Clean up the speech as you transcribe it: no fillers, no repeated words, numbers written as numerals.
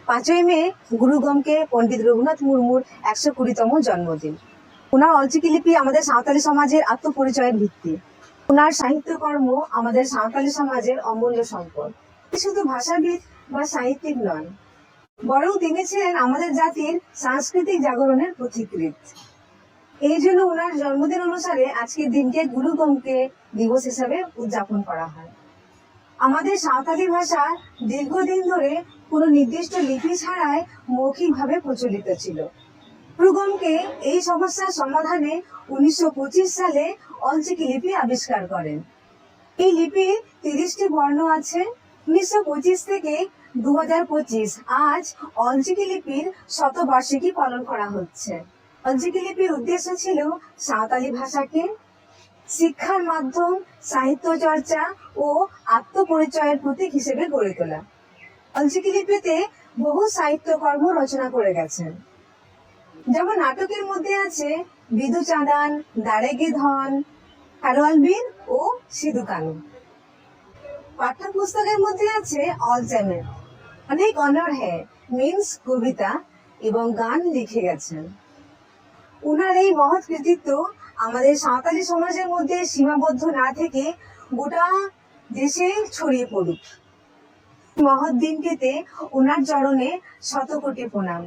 5ই মে গুরুগমকে পণ্ডিত রঘুনাথ মুর্মুর 120তম জন্মদিন। ওনার অলচিকি লিপি আমাদের সাঁওতালি সমাজের আত্মপরিচয়ের ভিত্তি। ওনার সাহিত্যকর্ম আমাদের সাঁওতালি সমাজের অমূল্য সম্পদ। শুধু ভাষাবিদ বা সাহিত্যিক নন, বরং তিনি ছিলেন আমাদের জাতির সাংস্কৃতিক জাগরণের পথিকৃৎ। এই জন্য ওনার জন্মদিন অনুসারে আজকের দিনকে গুরুগমকে দিবস হিসাবে উদযাপন করা হয়। আমাদের সাঁওতালি ভাষা দীর্ঘদিন ধরে কোনো নির্দিষ্ট লিপি ছাড়াই মৌখিকভাবে প্রচলিত ছিল। গুরুগমকে এই সমস্যার সমাধানে 1925 সালে অলচিকি লিপি আবিষ্কার করেন। এই লিপির 30টি বর্ণ আছে। 1925 থেকে 2025 আজ অলচিকি লিপির শতবার্ষিকী পালন করা হচ্ছে। অলচিকি লিপির উদ্দেশ্য ছিল সাঁওতালি ভাষাকে শিক্ষার মাধ্যম, সাহিত্য চর্চা ও আত্মপরিচয়ের প্রতীক হিসেবে গড়ে তোলা। অলচিকি লিপিতে বহু সাহিত্যকর্ম রচনা করে গেছেন, যেমন নাটকের মধ্যে আছে বিদু চাঁদান, দারেগে ধন, খারোয়াল বীর ও সিধু কানু। পাঠ্যপুস্তকের মধ্যে আছে অলচ্যামের, অনেক অনড়হে মিন্স কবিতা এবং গান লিখে গেছেন। উনার এই মহৎ কৃতিত্ব আমাদের সাঁওতালি সমাজের মধ্যে সীমাবদ্ধ না থেকে গোটা দেশে ছড়িয়ে পড়ুক। মহৎ দিনটিতে ওনার চরণে শতকোটি প্রণাম।